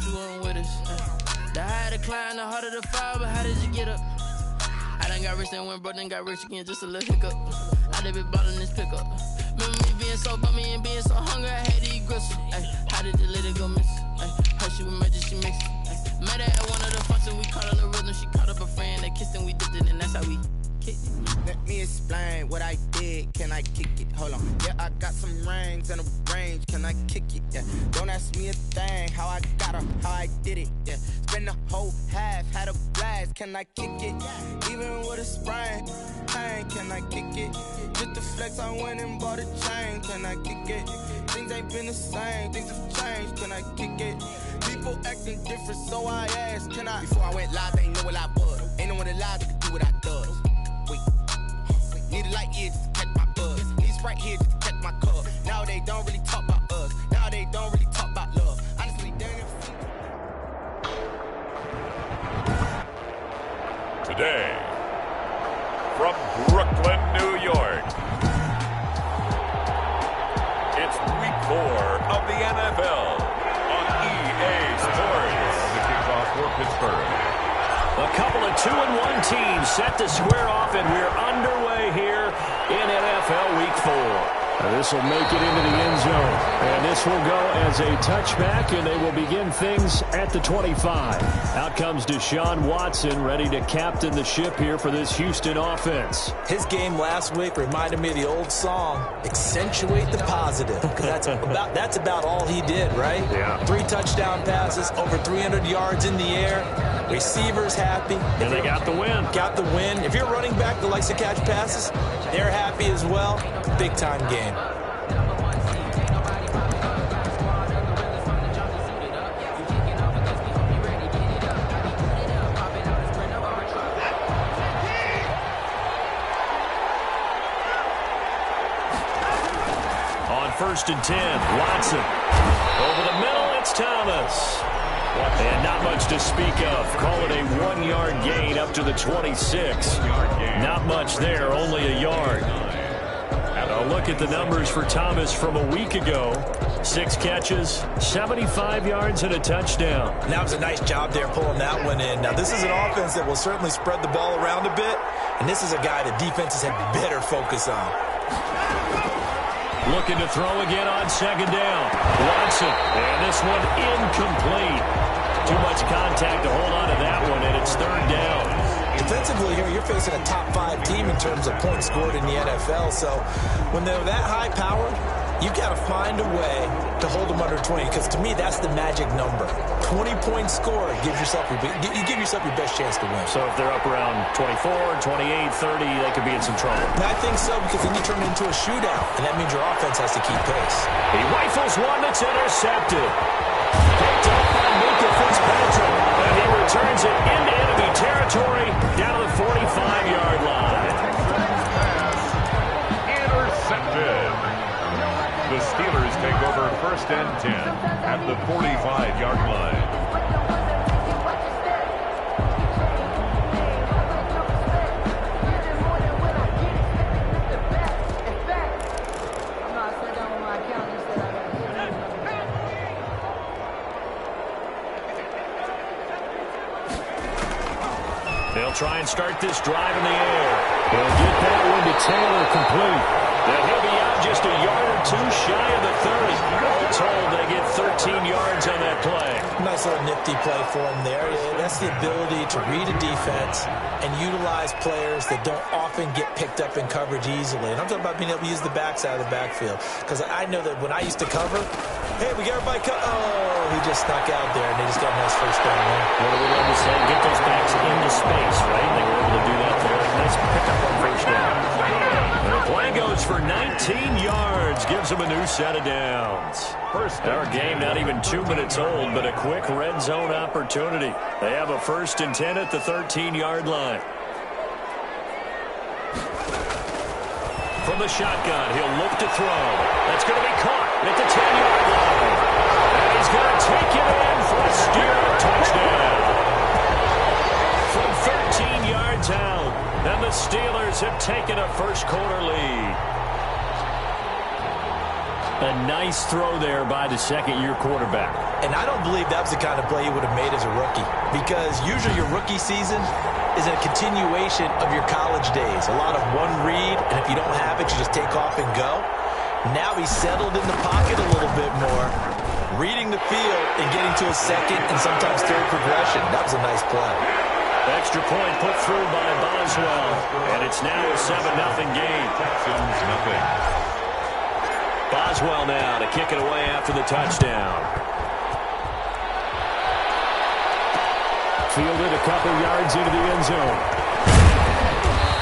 but you weren't with us. The higher the climb, the harder the fall, but how did you get up? I done got rich and went broke, then got rich again, just a little hiccup. I done been ballin' this pickup. Remember me being so bummy and being so hungry, I had to eat gristle. How did the lady go miss? Her she was magic, she mixed. Met her at one of the functions, we caught a little rhythm. She caught up a friend, they kissed and we dipped it, and that's how we kicked it. Let me explain what I did, can I kick it? Hold on, yeah, I got some rings and a range, can I kick it? Yeah, don't ask me a thing, how I got her, how I did it. Yeah, spend the whole half, had a blast, can I kick it? Even with a sprain, pain, can I kick it? Just the flex, I went and bought a chain, can I kick it? Things ain't been the same, things have changed, can I kick it? People acting different, so I asked, can I? Before I went live, they ain't know what I was. Ain't no one alive that could do what I does. Wait, need a light here just to catch my buzz. Need Sprite here just to catch my cup. Now they don't really talk about us. Now they don't really talk about love. Honestly, they ain't never seen. Today, from Brooklyn, New York, it's week 4 of the NFL on EA Sports. The kickoff for Pittsburgh. A couple of 2-1 teams set to square off, and we're underway here in NFL Week 4. This will make it into the end zone, and this will go as a touchback, and they will begin things at the 25. Out comes Deshaun Watson, ready to captain the ship here for this Houston offense. His game last week reminded me of the old song, accentuate the positive, because that's about all he did, right? Yeah. 3 touchdown passes, over 300 yards in the air, receivers happy. And they got the win. Got the win. If you're running back that likes to catch passes, they're happy as well. Big-time game. On 1st and 10, Watson. Over the middle, it's Thomas. And not much to speak of. Call it a 1-yard gain up to the 26. Not much there, only a yard. And a look at the numbers for Thomas from a week ago. 6 catches, 75 yards, and a touchdown. That was a nice job there pulling that one in. Now, this is an offense that will certainly spread the ball around a bit, and this is a guy that defenses had better focus on. Looking to throw again on 2nd down. Watson, and this one incomplete. Too much contact to hold on to that one, and it's 3rd down. Defensively here, you're facing a top 5 team in terms of points scored in the NFL, so when they're that high powered, you've got to find a way to hold them under 20, because to me, that's the magic number. 20-point score, you give yourself your best chance to win. So if they're up around 24, 28, 30, they could be in some trouble. And I think so, because then you turn it into a shootout, and that means your offense has to keep pace. He rifles one that's intercepted. Picked up by Minka Fitzpatrick, and he returns it into enemy territory down the 45-yard line. Intercepted. The Steelers take over 1st and 10 at the 45-yard line. They'll try and start this drive in the air. They'll get that one to Taylor complete. Then he'll be out just a yard or 2 shy of the 30. All told, they get 13 yards on that play. Nice little nifty play for him there. That's the ability to read a defense and utilize players that don't often get picked up in coverage easily. And I'm talking about being able to use the backside of the backfield. Because I know that when I used to cover, hey, we got everybody oh, he just snuck out there, and they just got a nice 1st down there. What do we love to say? Get those backs into space, right? They were able to do that there. Nice pickup on 1st down. And the play goes for 19 yards. Gives them a new set of downs. Our game not even 2 minutes old, but a quick red zone opportunity. They have a 1st and 10 at the 13-yard line. From the shotgun, he'll look to throw. That's going to be caught at the 10-yard line. And he's going to take it in for a steer touchdown. From 13 yards out, and the Steelers have taken a 1st quarter lead. A nice throw there by the second-year quarterback. And I don't believe that was the kind of play he would have made as a rookie, because usually your rookie season is a continuation of your college days. A lot of one read, and if you don't have it, you just take off and go. Now he's settled in the pocket a little bit more, reading the field and getting to a second and sometimes third progression. That was a nice play. Extra point put through by Boswell, and it's now a 7-0 game. Texans nothing. Boswell now to kick it away after the touchdown. Fielded a couple yards into the end zone.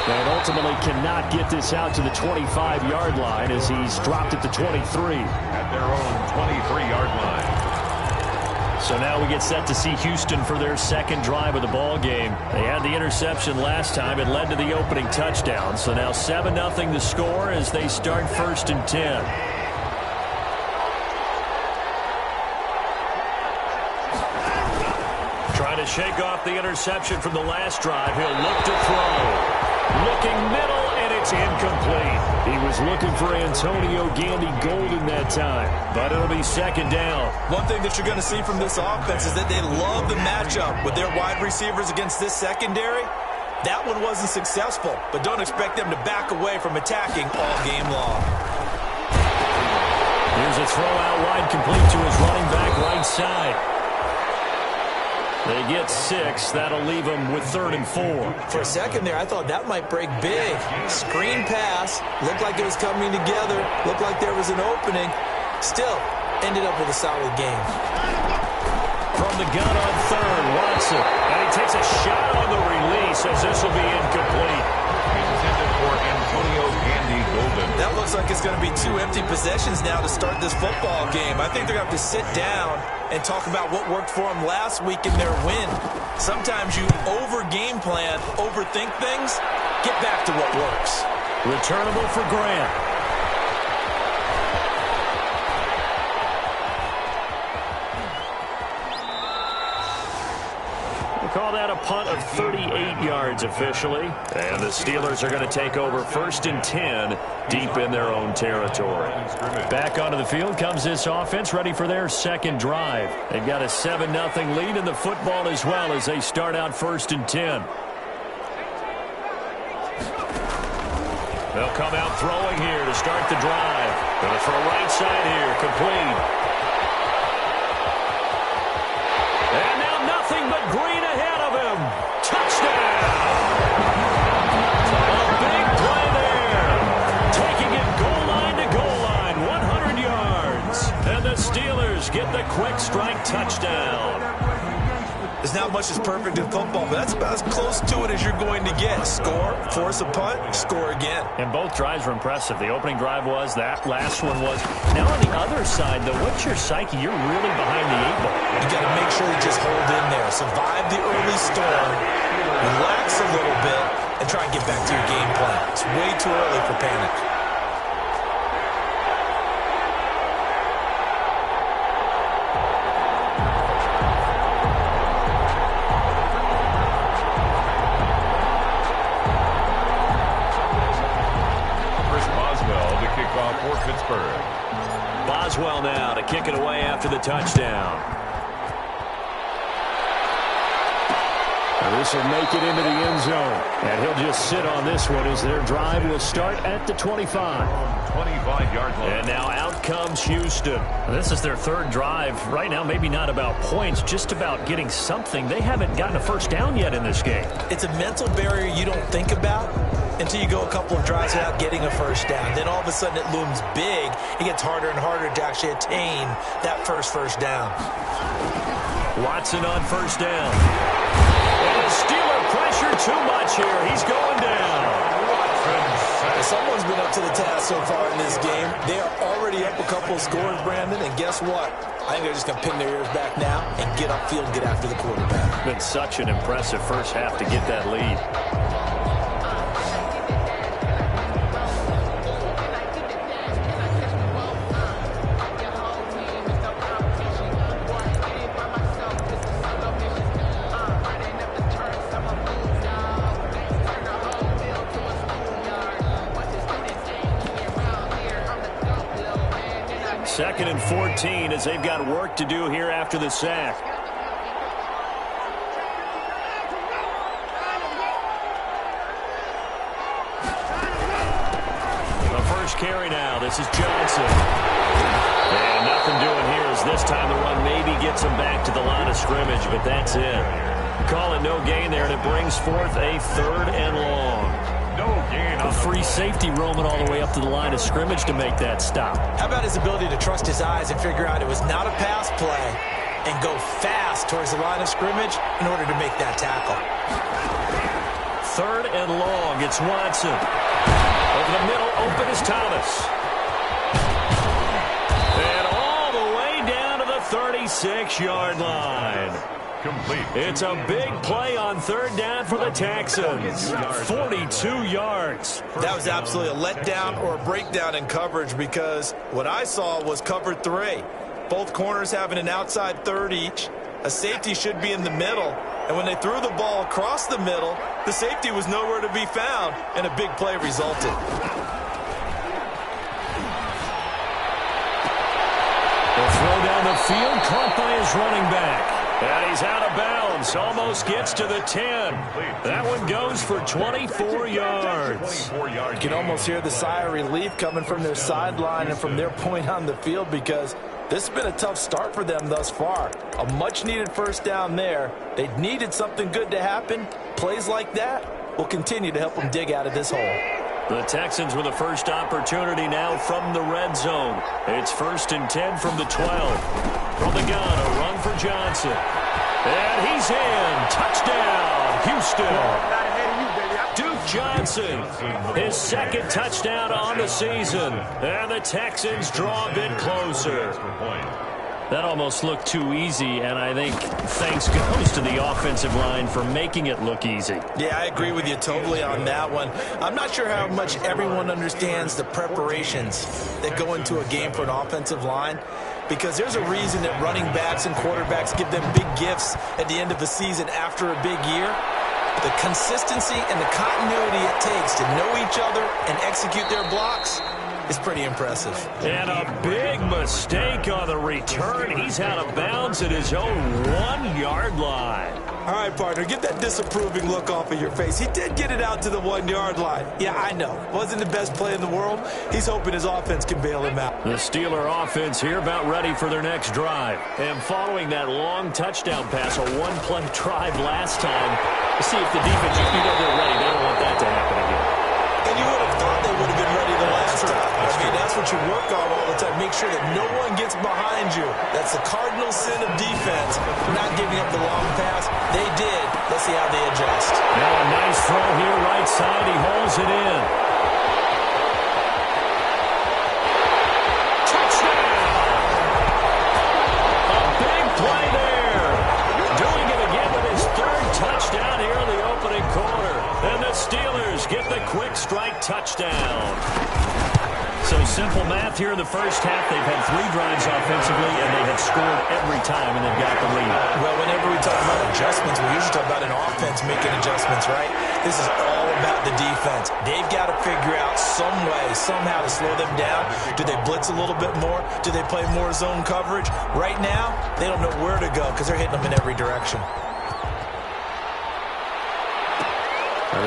And ultimately cannot get this out to the 25-yard line as he's dropped at the 23. At their own 23-yard line. So now we get set to see Houston for their second drive of the ball game. They had the interception last time. It led to the opening touchdown. So now 7-0 the score as they start 1st and 10. Trying to shake off the interception from the last drive. He'll look to throw. Looking middle, and it's incomplete. He was looking for Antonio Gandy Golden that time, but it'll be second down. One thing that you're going to see from this offense is that they love the matchup with their wide receivers against this secondary. That one wasn't successful, but don't expect them to back away from attacking all game long. Here's a throw out wide, complete to his running back right side. They get 6. That'll leave them with 3rd and 4. For a second there, I thought that might break big. Screen pass. Looked like it was coming together. Looked like there was an opening. Still, ended up with a solid game. From the gun on 3rd, Watson. And he takes a shot on the release as this will be incomplete. Intended for Antonio Gandy Golden. That looks like it's going to be 2 empty possessions now to start this football game. I think they're going to have to sit down and talk about what worked for them last week in their win. Sometimes you over-game plan, overthink things, get back to what works. Returnable for Grant. They call that a punt of 38 yards officially. And the Steelers are going to take over 1st and 10 deep in their own territory. Back onto the field comes this offense, ready for their second drive. They've got a 7-0 lead in the football as well as they start out 1st and 10. They'll come out throwing here to start the drive. Going to throw right side here, complete. And now nothing but green ahead of him. Touchdown! A big play there. Taking it goal line to goal line, 100 yards. And the Steelers get the quick strike touchdown. There's not much that's perfect in football, but that's about as close to it as you're going to get. Score, force a punt, score again. And both drives were impressive. The opening drive was, that last one was. Now on the other side, though, what's your psyche? You're really behind the 8 ball. You got to make sure you just hold in there. Survive the early storm, relax a little bit, and try and get back to your game plan. It's way too early for panic. Boswell now to kick it away after the touchdown. This will make it into the end zone. And he'll just sit on this one as their drive will start at the 25. 25-yard line. And now out comes Houston. This is their 3rd drive. Right now, maybe not about points, just about getting something. They haven't gotten a first down yet in this game. It's a mental barrier you don't think about until you go a couple of drives without getting a first down. Then all of a sudden it looms big. It gets harder and harder to actually attain that first down. Watson on 1st down. And the Steeler pressure too much here. He's going down. Someone's been up to the task so far in this game. They are already up a couple of scores, Brandon, and guess what? I think they're just going to pin their ears back now and get upfield and get after the quarterback. Been such an impressive first half to get that lead. 2nd and 14 as they've got work to do here after the sack. The first carry now. This is Johnson. And nothing doing here as this time the run maybe gets him back to the line of scrimmage, but that's it. Call it no gain there, and it brings forth a 3rd and long. No gain. A free safety roaming all the way up to the line of scrimmage to make that stop. How about his ability to trust his eyes and figure out it was not a pass play and go fast towards the line of scrimmage in order to make that tackle. 3rd and long. It's Watson. Over the middle, open is Thomas. And all the way down to the 36-yard line. Complete. It's a big play on 3rd down for the Texans. 42 yards. That was absolutely a letdown or a breakdown in coverage because what I saw was cover 3. Both corners having an outside 3rd each. A safety should be in the middle. And when they threw the ball across the middle, the safety was nowhere to be found, and a big play resulted. The throw down the field, caught by his running back. And he's out of bounds, almost gets to the 10. That one goes for 24 yards. You can almost hear the sigh of relief coming from their sideline and from their point on the field because this has been a tough start for them thus far. A much-needed 1st down there. They needed something good to happen. Plays like that will continue to help them dig out of this hole. The Texans with the first opportunity now from the red zone. It's 1st and 10 from the 12. From the gun, a run for Johnson. And he's in. Touchdown, Houston. Duke Johnson, his 2nd touchdown on the season. And the Texans draw a bit closer. That almost looked too easy, and I think thanks goes to the offensive line for making it look easy. Yeah, I agree with you totally on that one. I'm not sure how much everyone understands the preparations that go into a game for an offensive line, because there's a reason that running backs and quarterbacks give them big gifts at the end of the season after a big year. The consistency and the continuity it takes to know each other and execute their blocks is pretty impressive. And a big mistake on the return. He's out of bounds at his own 1-yard line. All right, partner, get that disapproving look off of your face. He did get it out to the 1-yard line. Yeah, I know. Wasn't the best play in the world. He's hoping his offense can bail him out. The Steeler offense here about ready for their next drive. And following that long touchdown pass, a 1-play drive last time, to see if the defense, if you know they're ready, they don't want that to happen again. And you would have thought they would have been ready the last time. I mean, that's what you work on all the time. Make sure that no one gets behind you. That's the cardinal sin of defense, not giving up the long pass. They did. Let's see how they adjust. Now a nice throw here, right side. He holds it in. Touchdown! A big play there. Doing it again with his 3rd touchdown here in the opening quarter. And the Steelers get the quick strike touchdown. So simple math here in the first half. They've had 3 drives offensively, and they have scored every time, and they've got the lead. Well, whenever we talk about adjustments, we usually talk about an offense making adjustments, right? This is all about the defense. They've got to figure out some way, somehow to slow them down. Do they blitz a little bit more? Do they play more zone coverage? Right now, they don't know where to go because they're hitting them in every direction.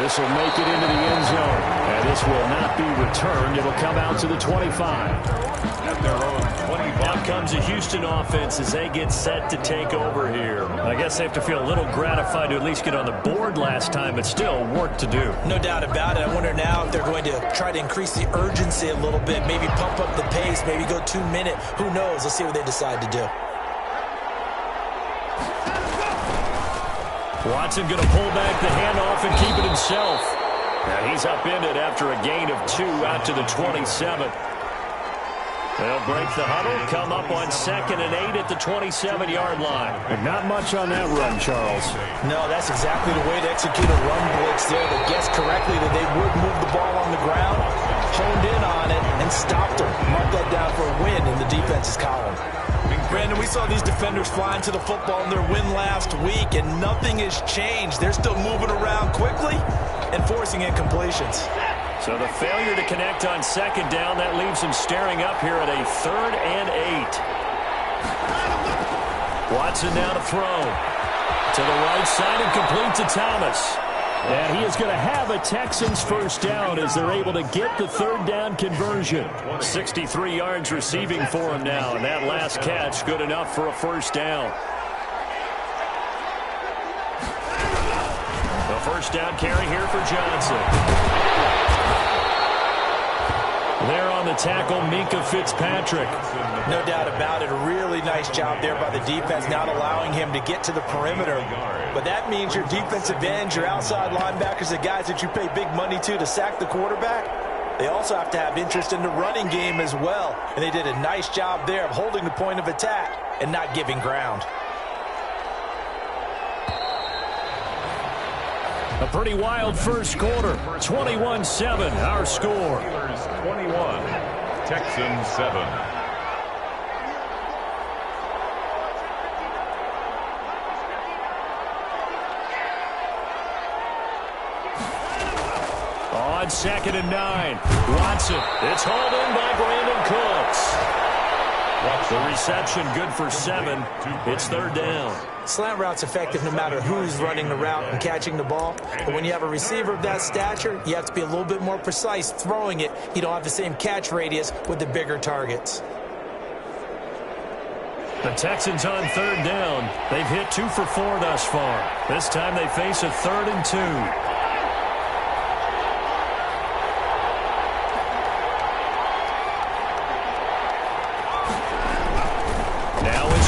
This will make it into the end zone. And this will not be returned. It'll come out to the 25. At their own 25. Out comes the Houston offense as they get set to take over here. I guess they have to feel a little gratified to at least get on the board last time, but still work to do. No doubt about it. I wonder now if they're going to try to increase the urgency a little bit, maybe pump up the pace, maybe go 2-minute. Who knows? Let's see what they decide to do. Watson going to pull back the handoff and keep it himself. And he's upended after a gain of 2 out to the 27. They'll break the huddle, come up on 2nd and 8 at the 27-yard line. And not much on that run, Charles. No, that's exactly the way to execute a run blitz there. They guessed correctly that they would move the ball on the ground, honed in on it, and stopped them. Mark that down for a win in the defense's column. Brandon, we saw these defenders flying to the football in their win last week, and nothing has changed. They're still moving around quickly and forcing incompletions. So the failure to connect on second down, that leaves him staring up here at a 3rd and 8. Watson now to throw. To the right side and complete to Thomas. And he is going to have a Texans first down as they're able to get the 3rd down conversion. 63 yards receiving for him now, and that last catch good enough for a first down. The first down carry here for Johnson. There on the tackle, Minkah Fitzpatrick. No doubt about it. A really nice job there by the defense, not allowing him to get to the perimeter. But that means your defensive ends, your outside linebackers, the guys that you pay big money to sack the quarterback, they also have to have interest in the running game as well. And they did a nice job there of holding the point of attack and not giving ground. A pretty wild first quarter. 21-7, our score. 21, Texans 7. On 2nd and 9, Watson. It's hauled in by Brandon Cooks. The reception good for 7. It's 3rd down. Slant route's effective no matter who's running the route and catching the ball. But when you have a receiver of that stature, you have to be a little bit more precise throwing it. You don't have the same catch radius with the bigger targets. The Texans on 3rd down. They've hit 2 for 4 thus far. This time they face a 3rd and 2.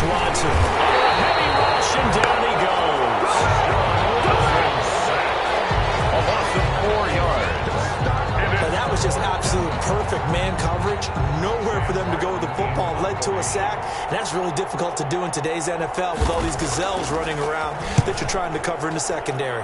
Watson. A heavy rush, and down he goes. A loss of 4 yards. But that was just absolute perfect man coverage. Nowhere for them to go with the football. Led to a sack. And that's really difficult to do in today's NFL with all these gazelles running around that you're trying to cover in the secondary.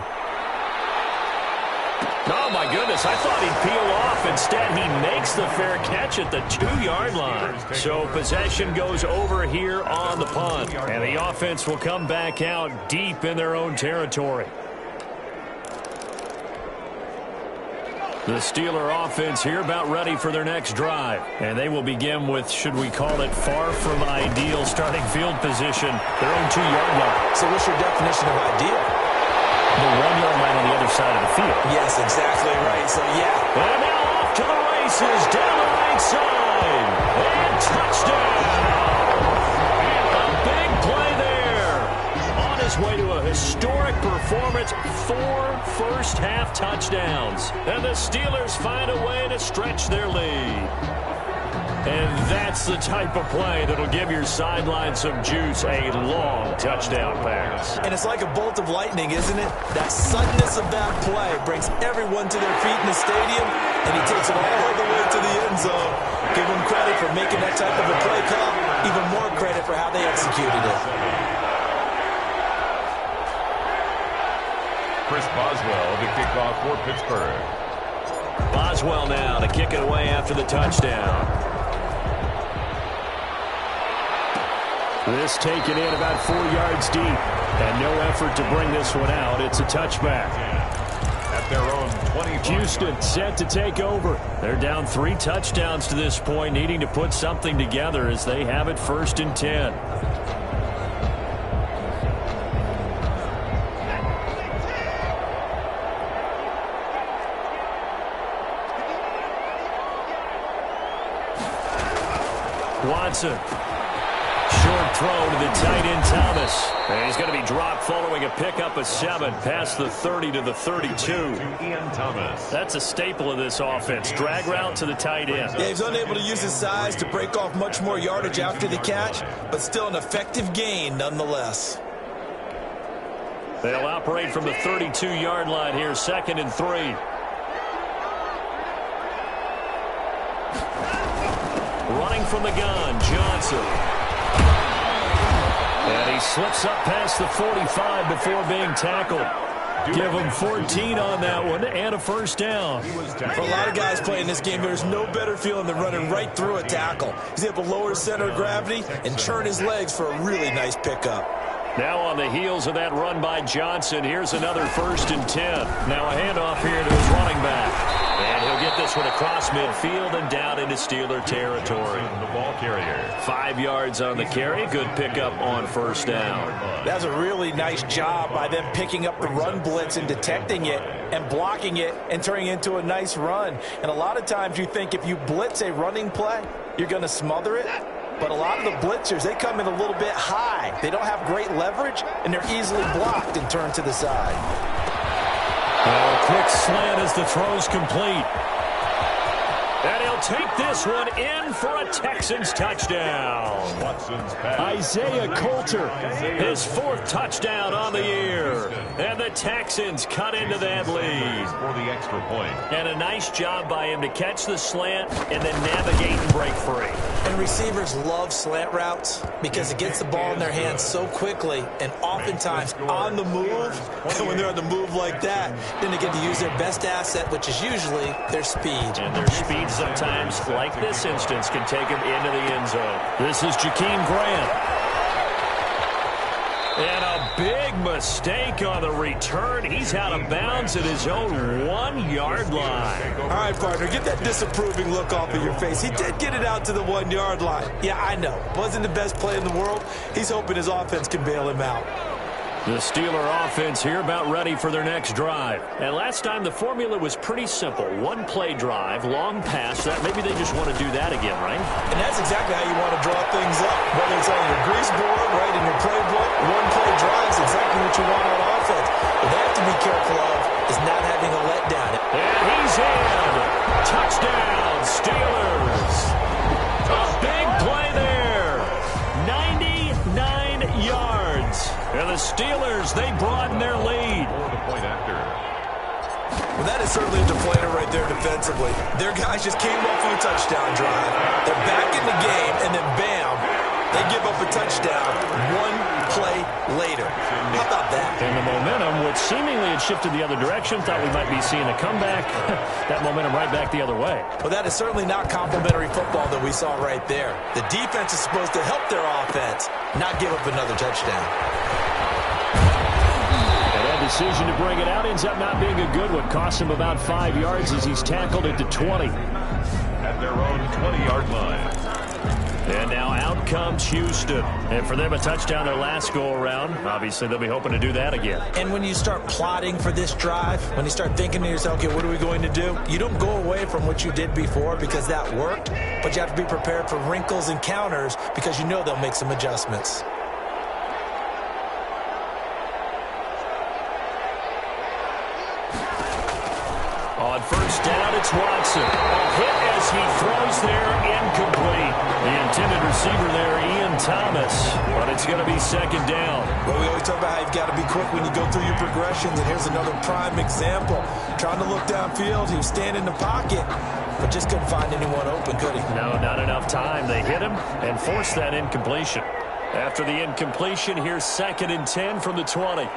Oh, my goodness. I thought he'd peel off. Instead, he makes the fair catch at the 2-yard line. So possession goes over here on the punt. And the offense will come back out deep in their own territory. The Steeler offense here about ready for their next drive. And they will begin with, should we call it, far from ideal starting field position, their own 2-yard line. So what's your definition of ideal? The 1-yard line on the other side of the field. Yes, exactly right. So, yeah. And now off to the races down the right side. And touchdown. A big play there. On his way to a historic performance, 4 first-half touchdowns. And the Steelers find a way to stretch their lead. And that's the type of play that'll give your sideline some juice, a long touchdown pass. And it's like a bolt of lightning, isn't it? That suddenness of that play brings everyone to their feet in the stadium, and he takes it all the way to the end zone. Give him credit for making that type of a play call, even more credit for how they executed it. Chris Boswell to kick off for Pittsburgh. Boswell now to kick it away after the touchdown. This taken in about 4 yards deep. And no effort to bring this one out. It's a touchback. At their own 20. Houston set to take over. They're down 3 touchdowns to this point, needing to put something together as they have it 1st and 10. Watson. Short throw to the tight end, Thomas. And he's going to be dropped following a pickup of 7 past the 30 to the 32. Ian Thomas. That's a staple of this offense. Drag route to the tight end. Yeah, he's unable to use his size to break off much more yardage after the catch, but still an effective gain nonetheless. They'll operate from the 32-yard line here, 2nd and 3. Running from the gun, Johnson. And he slips up past the 45 before being tackled. Give him 14 on that one and a first down. For a lot of guys playing this game, there's no better feeling than running right through a tackle. He's able to lower his center of gravity and churn his legs for a really nice pickup. Now on the heels of that run by Johnson, here's another 1st and 10. Now a handoff here to his running back. And he'll get this this one across midfield and down into Steeler territory. The ball carrier. 5 yards on the carry. Good pickup on first down. That's a really nice job by them picking up the run blitz and detecting it and blocking it and turning it into a nice run. And a lot of times you think if you blitz a running play, you're going to smother it. But a lot of the blitzers, they come in a little bit high. They don't have great leverage, and they're easily blocked and turned to the side. A quick slant as the throw's complete. And he'll take this one in for a Texans touchdown. Isaiah Coulter, his 4th touchdown on the year. And the Texans cut into that lead. For the extra point. And a nice job by him to catch the slant and then navigate and break free. And receivers love slant routes because it gets the ball in their hands so quickly and oftentimes on the move. And when they're on the move like that, then they get to use their best asset, which is usually their speed. And their speed sometimes, like this instance, can take him into the end zone. This is Jakeem Grant. And a big mistake on the return. He's out of bounds at his own 1-yard line. All right, partner, get that disapproving look off of your face. He did get it out to the 1-yard line. Yeah, I know. Wasn't the best play in the world. He's hoping his offense can bail him out. The Steeler offense here about ready for their next drive. And last time the formula was pretty simple. 1-play drive, long pass. Maybe they just want to do that again, right? And that's exactly how you want to draw things up. Whether it's on your grease board, right, in your playbook, 1-play drive is exactly what you want on offense. What they have to be careful of is not having a letdown. And he's in. Touchdown, Steelers. A big play there. 99 yards. And the Steelers, they broaden their lead. For the point after. Well, that is certainly a deflator right there defensively. Their guys just came off of a touchdown drive. They're back in the game, and then bam, they give up a touchdown 1 play later. How about that? And the momentum, which seemingly had shifted the other direction, thought we might be seeing a comeback. That momentum right back the other way. Well, that is certainly not complimentary football that we saw right there. The defense is supposed to help their offense, not give up another touchdown. And that decision to bring it out ends up not being a good one. Costs him about 5 yards as he's tackled it to 20. At their own 20-yard line. And now out comes Houston. And for them, a touchdown their last go-around. Obviously, they'll be hoping to do that again. And when you start plotting for this drive, when you start thinking to yourself, okay, what are we going to do? You don't go away from what you did before because that worked, but you have to be prepared for wrinkles and counters because you know they'll make some adjustments. On first down, it's Watson. A hit as he throws there, incomplete. The intended receiver there, Ian Thomas. But it's going to be second down. Well, we always talk about how you've got to be quick when you go through your progressions, and here's another prime example. Trying to look downfield, he was standing in the pocket, but just couldn't find anyone open, could he? No, not enough time. They hit him and forced that incompletion. After the incompletion, here's 2nd and 10 from the 20.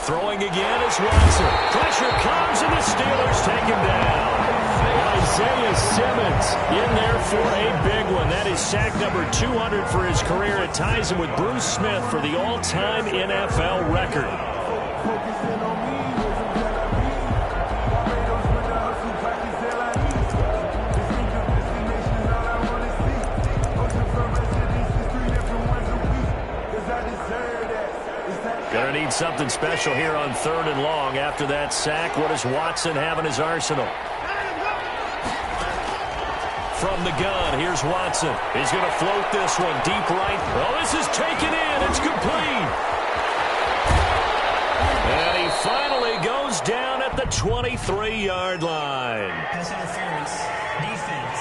Throwing again is Watson. Pressure comes and the Steelers take him down. Isaiah Simmons in there for a big one. That is sack number 200 for his career. It ties him with Bruce Smith for the all-time NFL record. Gonna need something special here on 3rd and long. After that sack, what does Watson have in his arsenal? From the gun, here's Watson. He's gonna float this one deep right. Oh, this is taken in. It's complete. And he finally goes down at the 23-yard line. Pass interference. Defense.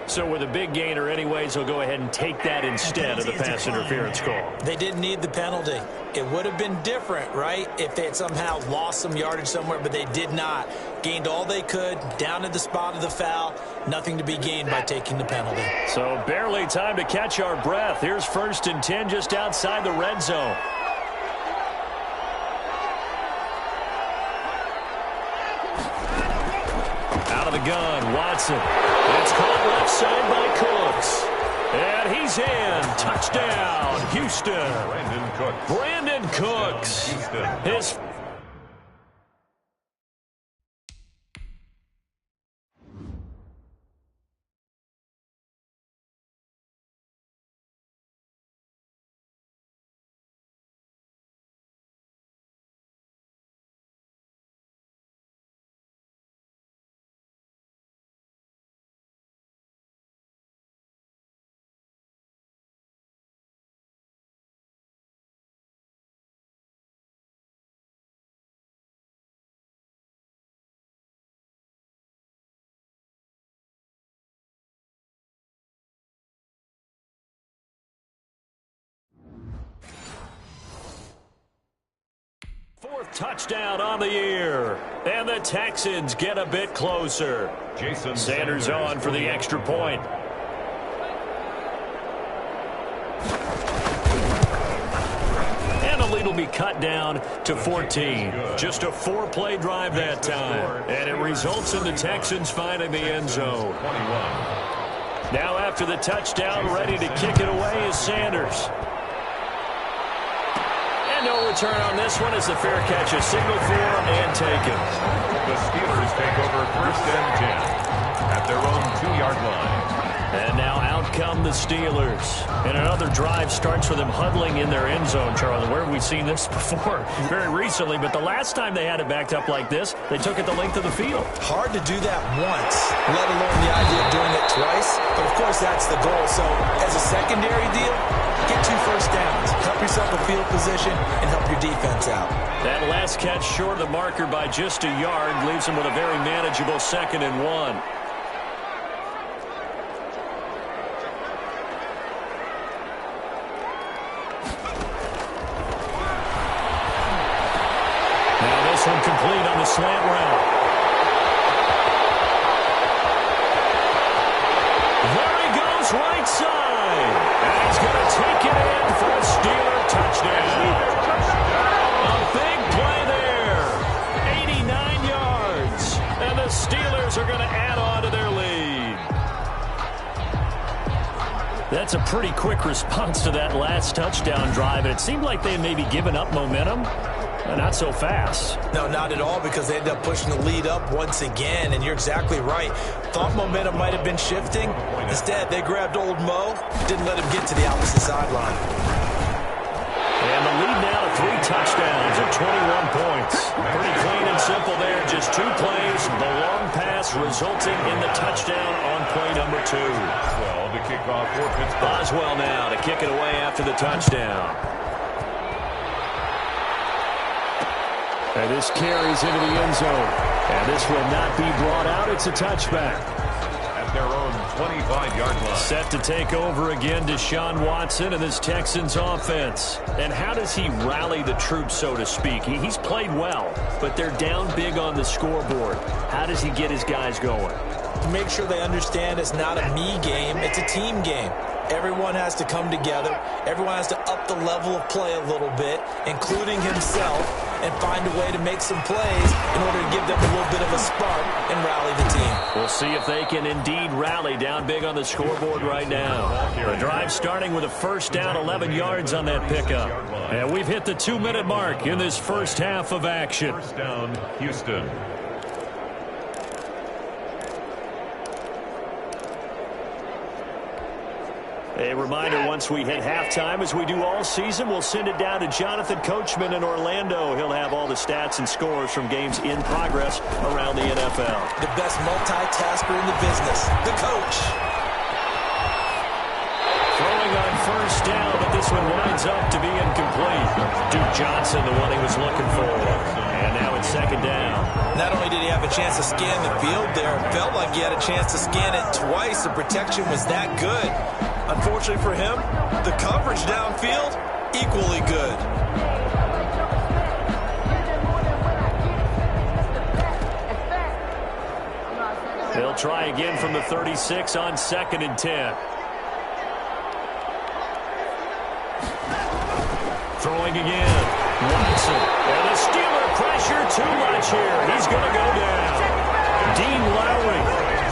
So with a big gainer anyways, he'll go ahead and take that instead of the pass interference call. They didn't need the penalty. It would have been different, right, if they had somehow lost some yardage somewhere, but they did not. Gained all they could, down at the spot of the foul. Nothing to be gained by taking the penalty. So barely time to catch our breath. Here's 1st and 10 just outside the red zone. Out of the gun, Watson. It's caught left side by Cooks. And he he's in. Touchdown, Houston. Brandon Cooks. His fourth touchdown on the year. And the Texans get a bit closer. Sanders on for the extra point. And the lead will be cut down to 14. Just a 4-play drive that time. And it results in the Texans finding the end zone. Now after the touchdown, ready to kick it away is Sanders. No return on this one as the fair catch is signaled for and taken. The Steelers take over 1st and 10 at their own 2-yard line. And now out come the Steelers. And another drive starts with them huddling in their end zone, Charlie. Where have we seen this before? Very recently, but the last time they had it backed up like this, they took it the length of the field. Hard to do that once, let alone the idea of doing it twice. But, of course, that's the goal. So, as a secondary deal, get 2 first downs. Help yourself a field position and help your defense out. That last catch short of the marker by just a yard leaves him with a very manageable 2nd and 1. Complete on the slant route. There he goes right side. And he's going to take it in for a Steeler touchdown. A big play there. 89 yards. And the Steelers are going to add on to their lead. That's a pretty quick response to that last touchdown drive. And it seemed like they had maybe given up momentum. Not so fast. No, not at all, because they ended up pushing the lead up once again, and you're exactly right. Thought momentum might have been shifting. Instead, they grabbed old Mo, didn't let him get to the opposite sideline. And the lead now to 3 touchdowns at 21 points. Pretty clean and simple there. Just 2 plays. The long pass resulting in the touchdown on play number 2. Well, to kick off for Pittsburgh. Boswell now to kick it away after the touchdown. And this carries into the end zone. And this will not be brought out. It's a touchback. At their own 25-yard line. Set to take over again, Deshaun Watson and this Texans offense. And how does he rally the troops, so to speak? He's played well, but they're down big on the scoreboard. How does he get his guys going? To make sure they understand it's not a me game, it's a team game. Everyone has to come together. Everyone has to up the level of play a little bit, including himself, and find a way to make some plays in order to give them a little bit of a spark and rally the team. We'll see if they can indeed rally down big on the scoreboard right now. The drive starting with a first down, 11 yards on that pickup. And we've hit the 2-minute mark in this first half of action. First down, Houston. A reminder, once we hit halftime, as we do all season, we'll send it down to Jonathan Coachman in Orlando. He'll have all the stats and scores from games in progress around the NFL. The best multitasker in the business, the coach. Throwing on first down, but this one winds up to be incomplete. Duke Johnson, the one he was looking for. And now it's second down. Not only did he have a chance to scan the field there, it felt like he had a chance to scan it twice. The protection was that good. Unfortunately for him, the coverage downfield, equally good. They'll try again from the 36 on second and 10. Throwing again. Watson. And the Steeler pressure too much here. He's going to go down. Dean Lowry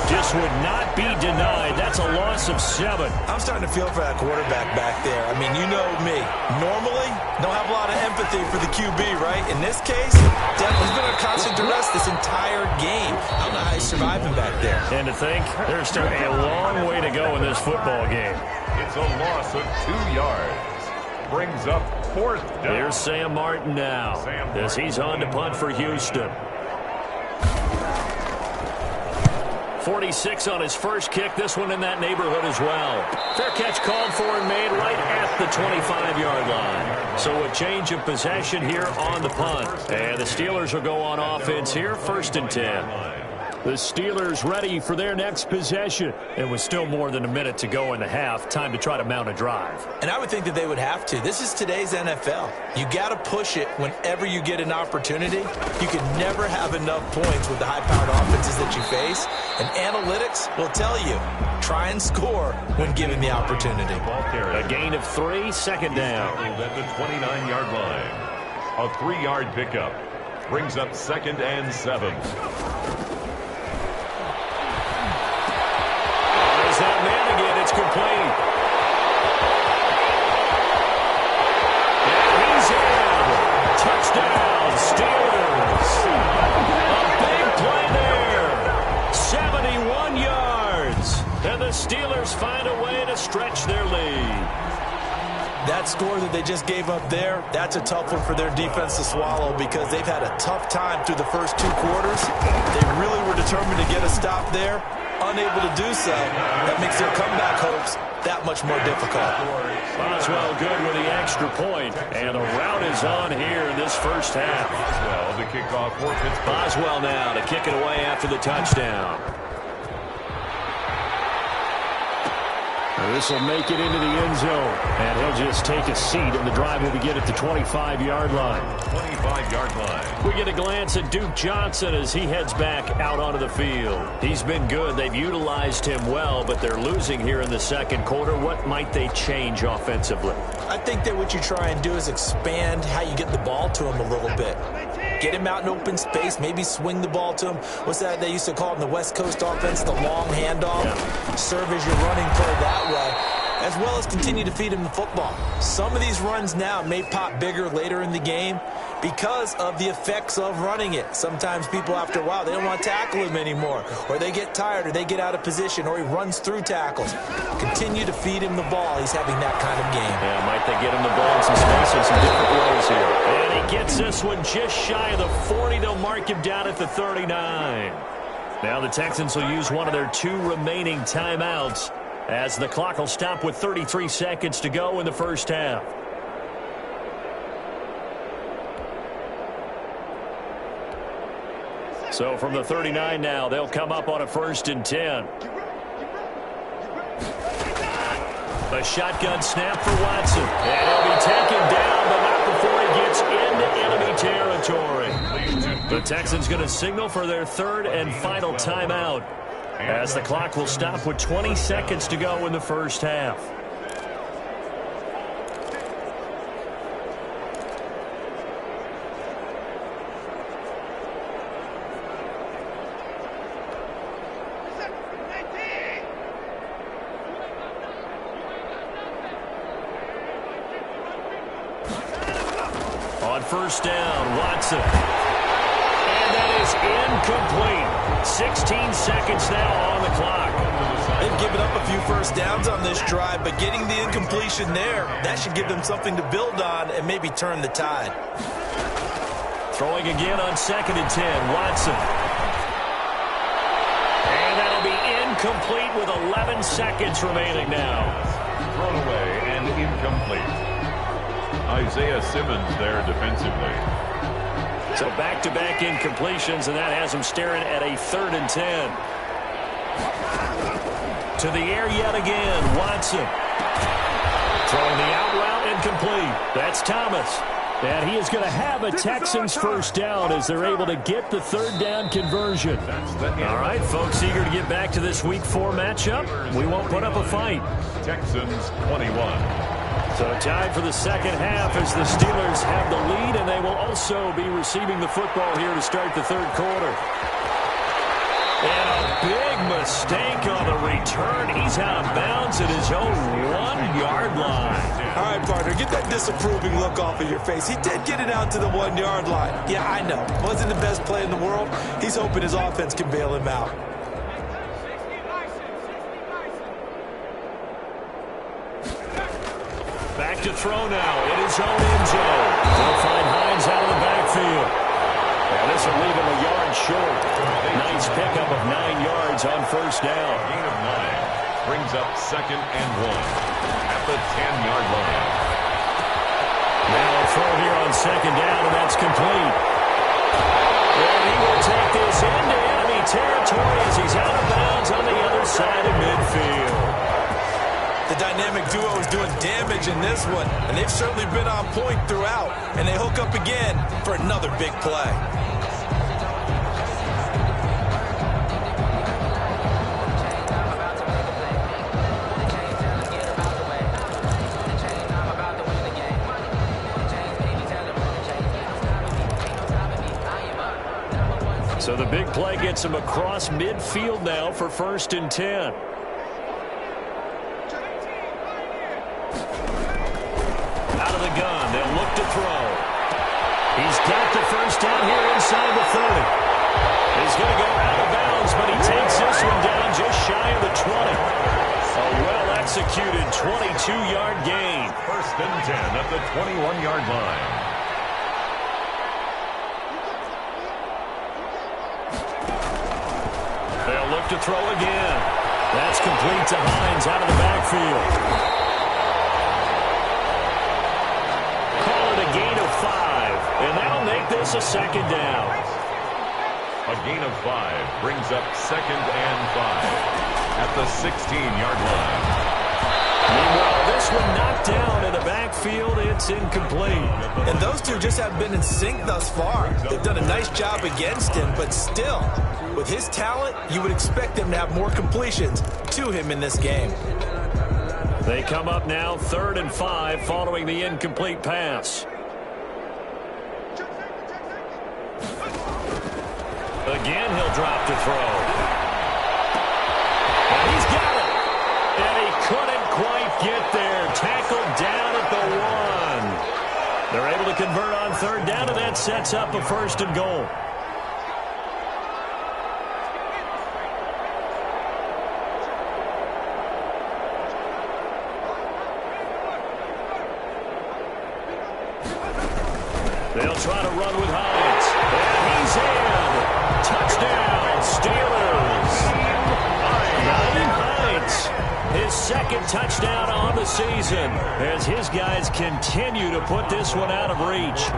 just would not be denied. That's a loss of 7. I'm starting to feel for that quarterback back there. I mean, you know me. Normally, don't have a lot of empathy for the QB, right? In this case, he's been under constant duress this entire game. I don't know how he's surviving back there. And to think, there's still a long way to go in this football game. It's a loss of 2 yards. Brings up 4th down. Here's Sam Martin now as he's on to punt for Houston. 46 on his first kick. This one in that neighborhood as well. Fair catch called for and made right at the 25-yard line. So a change of possession here on the punt. And the Steelers will go on offense here, 1st and 10. The Steelers ready for their next possession. It was still more than a minute to go in the half. Time to try to mount a drive. And I would think that they would have to. This is today's NFL. You got to push it whenever you get an opportunity. You can never have enough points with the high-powered offenses that you face. And analytics will tell you, try and score when given the opportunity. A gain of 3, 2nd down. At the 29-yard line. A 3-yard pickup. Brings up 2nd and 7. That man again, it's complete. And he's in. Touchdown, Steelers. A big play there. 71 yards. And the Steelers find a way to stretch their lead. That score that they just gave up there, that's a tough one for their defense to swallow because they've had a tough time through the first 2 quarters. They really were determined to get a stop there. Unable to do so, that makes their comeback hopes that much more difficult. Boswell good with the extra point, and the route is on here in this first half. Well, the kickoff for Pittsburgh. Boswell now to kick it away after the touchdown. This will make it into the end zone, and he'll just take a seat, and the drive will begin at the 25-yard line. 25-yard line. We get a glance at Duke Johnson as he heads back out onto the field. He's been good. They've utilized him well, but they're losing here in the second quarter. What might they change offensively? I think that what you try and do is expand how you get the ball to him a little bit. Get him out in open space, maybe swing the ball to him. What's that they used to call it in the West Coast offense, the long handoff? Yeah. Serve as your running play that way, as well as continue to feed him the football. Some of these runs now may pop bigger later in the game because of the effects of running it. Sometimes people, after a while, they don't want to tackle him anymore, or they get tired, or they get out of position, or he runs through tackles. Continue to feed him the ball. He's having that kind of game. Yeah, might they get him the ball in some space in some different ways here. And he gets this one just shy of the 40. They'll mark him down at the 39. Now the Texans will use one of their 2 remaining timeouts as the clock will stop with 33 seconds to go in the first half. So from the 39 now, they'll come up on a 1st and 10. A shotgun snap for Watson. And he'll be taken down, but not before he gets into enemy territory. The Texans going to signal for their 3rd and final timeout as the clock will stop with 20 seconds to go in the first half. On 1st down, Watson. And that is incomplete. 16 seconds now on the clock. They've given up a few first downs on this drive, but getting the incompletion there, that should give them something to build on and maybe turn the tide. Throwing again on 2nd and 10, Watson. And that'll be incomplete with 11 seconds remaining now. Thrown away and incomplete. Isaiah Simmons there defensively. So back-to-back incompletions, and that has him staring at a 3rd and 10. To the air yet again, Watson. Throwing the out route incomplete. That's Thomas. And he is going to have a Texans first down as they're able to get the 3rd down conversion. All right, folks, eager to get back to this Week 4 matchup. We won't put up a fight. Texans 21. So tied for the second half as the Steelers have the lead, and they will also be receiving the football here to start the 3rd quarter. And a big mistake on the return. He's out of bounds at his own 1-yard line. All right, partner, get that disapproving look off of your face. He did get it out to the 1-yard line. Yeah, I know. Wasn't the best play in the world. He's hoping his offense can bail him out. Back to throw now in his own end zone. They'll find Hines out of the backfield. And this will leave him a yard short. Nice pickup of 9 yards on first down. Gain of 9 brings up 2nd and 1 at the 10-yard line. Now a throw here on 2nd down, and that's complete. And he will take this into enemy territory as he's out of bounds on the other side of midfield. The dynamic duo is doing damage in this one, and they've certainly been on point throughout. And they hook up again for another big play. So the big play gets him across midfield now for 1st and 10. Gun. They'll look to throw. He's got the first down here inside the 30. He's going to go out of bounds, but he takes this one down just shy of the 20. A well-executed 22-yard gain. 1st and 10 at the 21-yard line. They'll look to throw again. That's complete to Hines out of the backfield. Gain of 5, and that'll make this a 2nd down. A gain of 5 brings up 2nd and 5 at the 16-yard line. Meanwhile, this one knocked down in the backfield. It's incomplete. And those two just haven't been in sync thus far. They've done a nice job against him, but still, with his talent, you would expect them to have more completions to him in this game. They come up now 3rd and 5 following the incomplete pass. Again, he'll drop to throw. And he's got it. And he couldn't quite get there. Tackled down at the 1. They're able to convert on 3rd down, and that sets up a 1st and goal. They'll try to run with Hines. And he's in. Touchdown, Steelers. Ryan Hines, his 2nd touchdown on the season as his guys continue to put this one out of reach.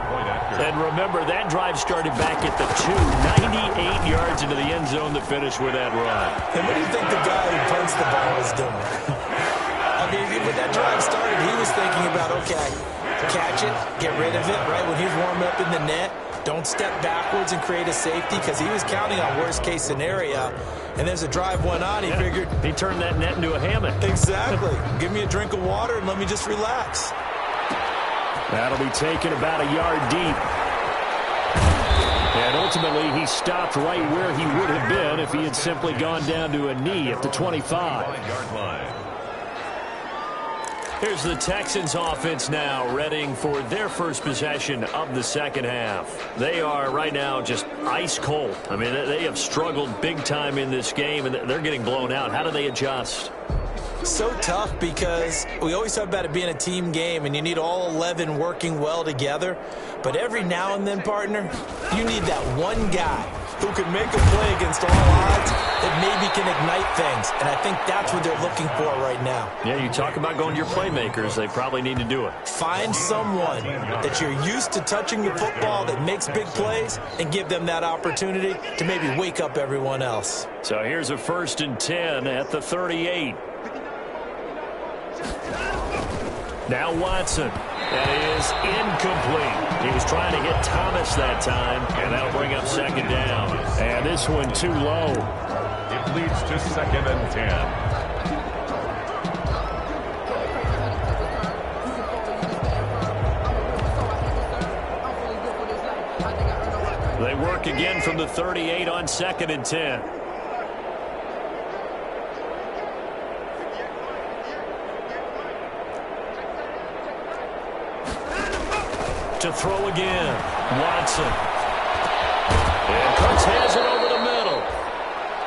And remember, that drive started back at the 2, 98 yards into the end zone to finish with that run. And what do you think the guy who punts the ball is doing? I mean, when that drive started, he was thinking about, okay, catch it, get rid of it, right? When he's warming up in the net, don't step backwards and create a safety because he was counting on worst-case scenario. And as the drive went on, he figured... He turned that net into a hammock. Exactly. Give me a drink of water and let me just relax. That'll be taken about a yard deep. And ultimately, he stopped right where he would have been if he had simply gone down to a knee at the 25. 5-yard line. Here's the Texans offense now, readying for their first possession of the 2nd half. They are right now just ice cold. I mean, they have struggled big time in this game, and they're getting blown out. How do they adjust? So tough because we always talk about it being a team game, and you need all 11 working well together. But every now and then, partner, you need that one guy who can make a play against all odds that maybe can ignite things. And I think that's what they're looking for right now. Yeah, you talk about going to your playmakers. They probably need to do it. Find someone that you're used to touching the football that makes big plays and give them that opportunity to maybe wake up everyone else. So here's a 1st and 10 at the 38. Now Watson. That is incomplete. He was trying to hit Thomas that time, and that'll bring up 2nd down. And this one too low. It leads to 2nd and 10. They work again from the 38 on 2nd and 10. to throw again. Watson. And Cooks has it over the middle.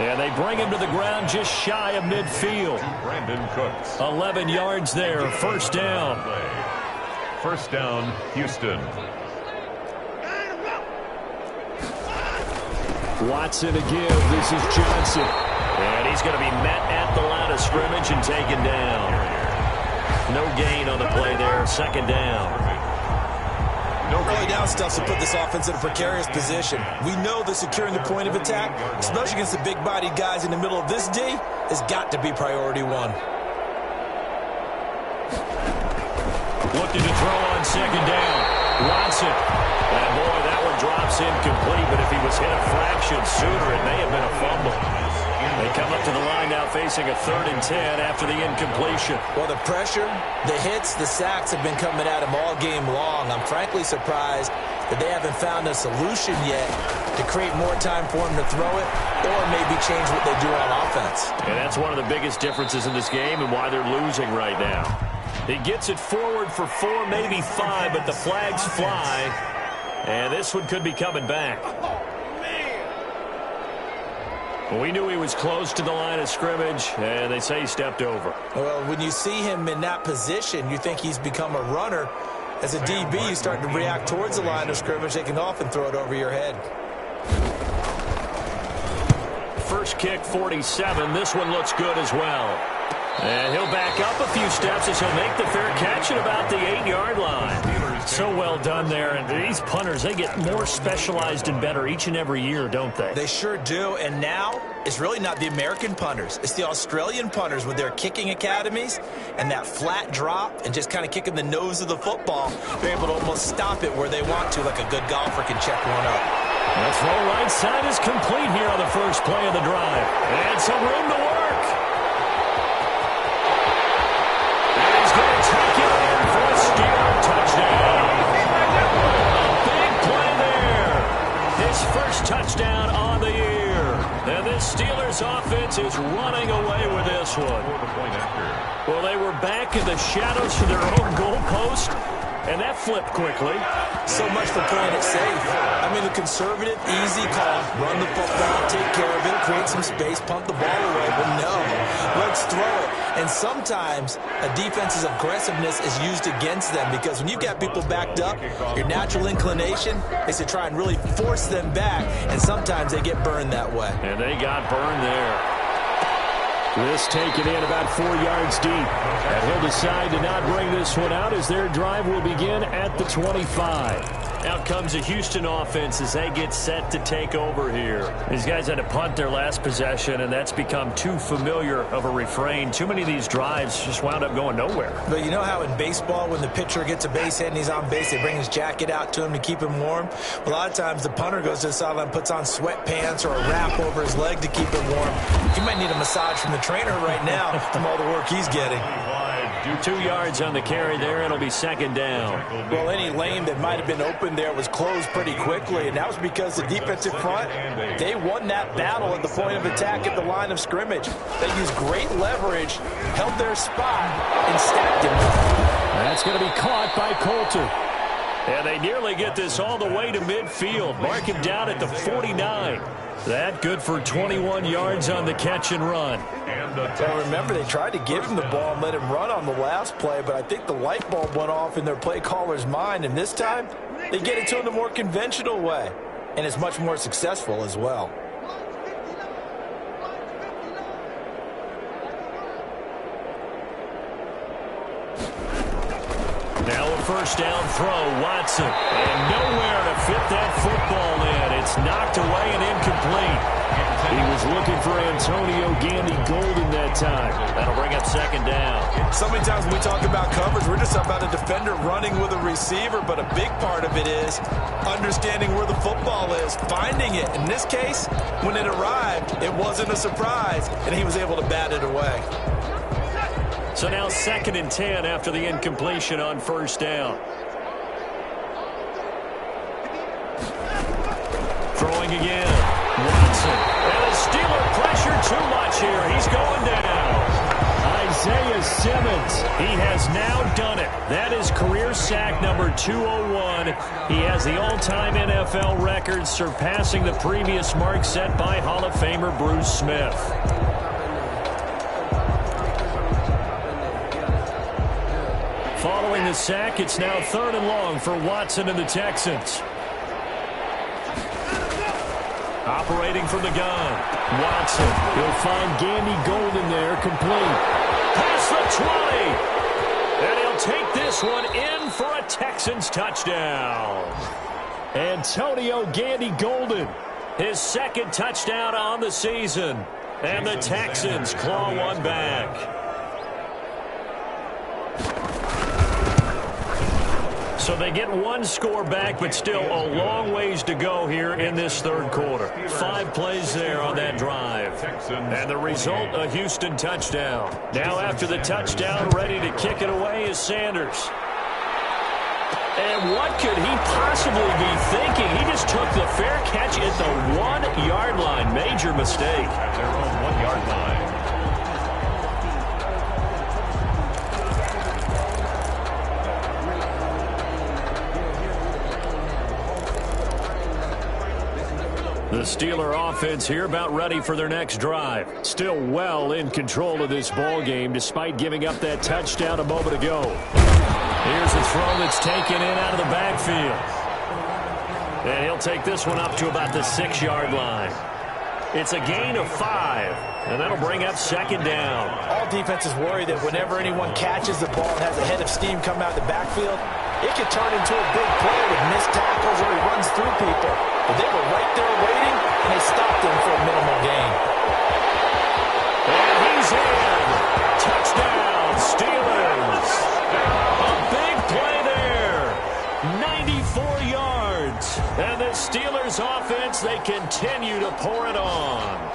And they bring him to the ground just shy of midfield. Brandon Cooks. 11 yards there. First down. First down, Houston. Watson to give. This is Johnson. And he's going to be met at the line of scrimmage and taken down. No gain on the play there. Second down. Early down stuff to put this offense in a precarious position. We know that securing the point of attack, especially against the big-bodied guys in the middle of this D, has got to be priority one. Looking to throw on second down. Watson. And boy, that one drops incomplete, but if he was hit a fraction sooner, it may have been a fumble. They come up to the line now facing a 3rd and 10 after the incompletion. Well, the pressure, the hits, the sacks have been coming at him all game long. I'm frankly surprised that they haven't found a solution yet to create more time for him to throw it or maybe change what they do on offense. And that's one of the biggest differences in this game and why they're losing right now. He gets it forward for 4, maybe 5, but the flags fly. And this one could be coming back. We knew he was close to the line of scrimmage, and they say he stepped over. Well, when you see him in that position, you think he's become a runner. As a DB, you start to react towards the line of scrimmage. They can often throw it over your head. First kick, 47. This one looks good as well. And he'll back up a few steps as he'll make the fair catch at about the 8-yard line. So well done there. And these punters, they get more specialized and better each and every year, don't they? They sure do. And now it's really not the American punters. It's the Australian punters with their kicking academies and that flat drop and just kind of kicking the nose of the football. They're able to almost stop it where they want to, like a good golfer can check one up. That throw right side is complete here on the first play of the drive. And some room to work. Take it in for a Steeler touchdown. A big play there. His first touchdown on the year. And this Steelers offense is running away with this one. Well, they were back in the shadows for their own goalpost, and that flipped quickly. So much for playing it safe. I mean, the conservative, easy call. Run the football, take care of it, create some space, punt the ball away. But no, let's throw it. And sometimes a defense's aggressiveness is used against them because when you've got people backed up, your natural inclination is to try and really force them back, and sometimes they get burned that way. And they got burned there. This taken in about 4 yards deep. And he'll decide to not bring this one out as their drive will begin at the 25. Out comes the Houston offense as they get set to take over here. These guys had to punt their last possession, and that's become too familiar of a refrain. Too many of these drives just wound up going nowhere. But you know how in baseball, when the pitcher gets a base hit and he's on base, they bring his jacket out to him to keep him warm? A lot of times the punter goes to the sideline, puts on sweatpants or a wrap over his leg to keep him warm. He might need a massage from the trainer right now from all the work he's getting. 2 yards on the carry there. It'll be second down. Well, any lane that might have been open there was closed pretty quickly, and that was because the defensive front, they won that battle at the point of attack at the line of scrimmage. They used great leverage, held their spot, and stacked him. That's going to be caught by Coulter. And they nearly get this all the way to midfield. Mark him down at the 49. That good for 21 yards on the catch and run. Well, remember, they tried to give him the ball and let him run on the last play, but I think the light bulb went off in their play caller's mind, and this time they get it to him the more conventional way, and it's much more successful as well. Now a first down throw, Watson. And nowhere to fit that football in. It's knocked away and incomplete. He was looking for Antonio Gandy Golden that time. That'll bring up second down. So many times when we talk about coverage, we're just about a defender running with a receiver, but a big part of it is understanding where the football is, finding it. In this case, when it arrived, it wasn't a surprise, and he was able to bat it away. So now 2nd and 10 after the incompletion on first down. Throwing again. Watson. And the Steeler pressure too much here. He's going down. Isaiah Isaiah Simmons. He has now done it. That is career sack number 201. He has the all-time NFL record, surpassing the previous mark set by Hall of Famer Bruce Smith. Following the sack, it's now 3rd and long for Watson and the Texans. Operating from the gun. Watson. He'll find Gandy Golden there, complete. Past the 20. And he'll take this one in for a Texans touchdown. Antonio Gandy Golden, his 2nd touchdown on the season. And the Texans claw one back. So they get 1 score back, but still a long ways to go here in this 3rd quarter. 5 plays there on that drive. And the result, a Houston touchdown. Now after the touchdown, ready to kick it away is Sanders. And what could he possibly be thinking? He just took the fair catch at the 1-yard line. Major mistake. At their own 1-yard line. The Steeler offense here about ready for their next drive. Still well in control of this ball game despite giving up that touchdown a moment ago. Here's a throw that's taken in out of the backfield. And he'll take this one up to about the 6-yard line. It's a gain of 5, and that'll bring up 2nd down. All defenses worry that whenever anyone catches the ball and has a head of steam come out of the backfield, it could turn into a big play with missed tackles or he runs through people. But they were right there waiting, and they stopped him for a minimal gain. And he's in. Touchdown, Steelers. A big play there. 94 yards. And the Steelers offense, they continue to pour it on.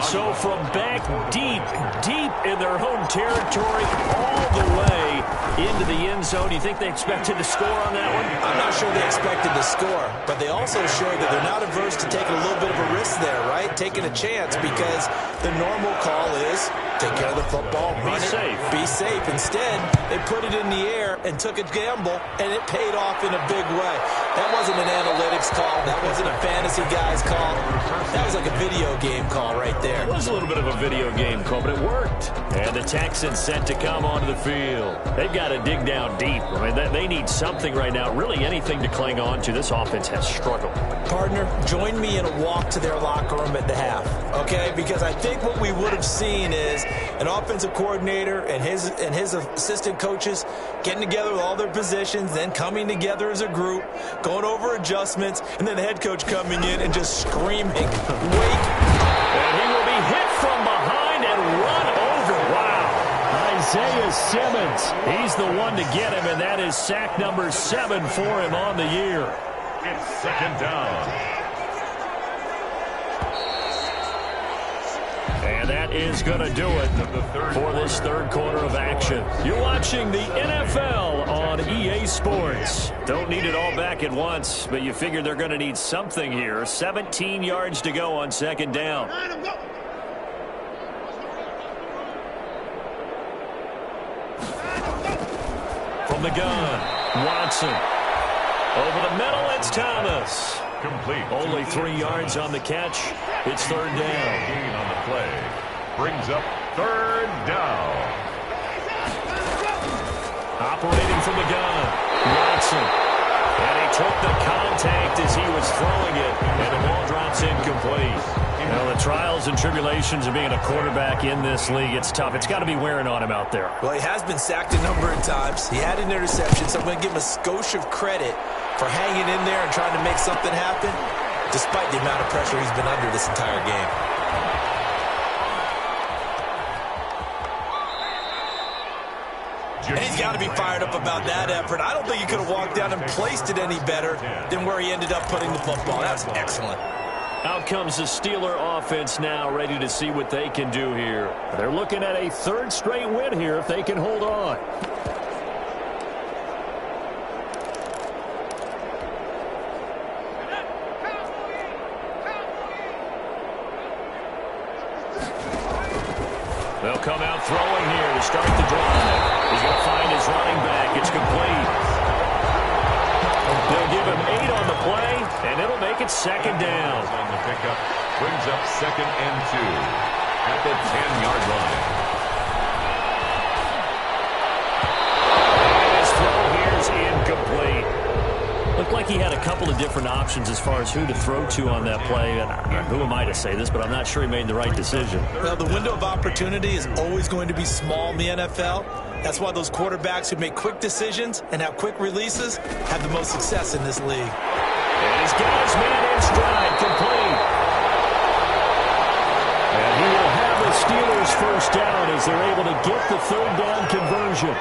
So from back deep in their home territory, all the way into the end zone, you think they expected to score on that one? I'm not sure they expected to score, but they also showed that they're not averse to taking a little bit of a risk there, right? Taking a chance, because the normal call is take care of the football, run it, be safe. Instead, they put it in the air and took a gamble, and it paid off in a big way. That wasn't an analytics call. That wasn't a fantasy guy's call. That was like a video game call right there. It was a little bit of a video game call, but it worked. And the Texans set to come onto the field. They've got to dig down deep. I mean, they need something right now, really anything to cling on to. This offense has struggled. Partner, join me in a walk to their locker room at the half, okay? Because I think what we would have seen is an offensive coordinator and his assistant coaches getting together with all their positions, then coming together as a group, going over adjustments, and then the head coach coming in and just screaming, wake up. And he will be hit from behind and run over. Wow. Isaiah Simmons, he's the one to get him, and that is sack number 7 for him on the year. It's 2nd down. And that is going to do it for this 3rd quarter of action. You're watching the NFL on EA Sports. Don't need it all back at once, but you figure they're going to need something here. 17 yards to go on 2nd down. From the gun, Watson. Over the middle, it's Thomas. Complete. Only 3 yards on the catch. It's 3rd down. Gain on the play. Brings up 3rd down. Operating from the gun, Watson. And he took the contact as he was throwing it, and the ball drops incomplete. You know, the trials and tribulations of being a quarterback in this league, it's tough. It's got to be wearing on him out there. Well, he has been sacked a number of times. He had an interception, so I'm going to give him a skosh of credit for hanging in there and trying to make something happen, despite the amount of pressure he's been under this entire game. And he's got to be fired up about that effort. I don't think he could have walked down and placed it any better than where he ended up putting the football. That's excellent. Out comes the Steeler offense now, ready to see what they can do here. They're looking at a 3rd straight win here if they can hold on. They'll come out throwing here to start the drive. He's going to find his running back. It's complete. They'll give him 8 on the play, and it'll make it second down. On the pickup, brings up 2nd and 2 at the 10-yard line. And his throw here is incomplete. Looked like he had a couple of different options as far as who to throw to on that play. And who am I to say this, but I'm not sure he made the right decision. Well, the window of opportunity is always going to be small in the NFL. That's why those quarterbacks who make quick decisions and have quick releases have the most success in this league. And he's got his man in stride, complete. And he will have the Steelers first down as they're able to get the 3rd down conversion.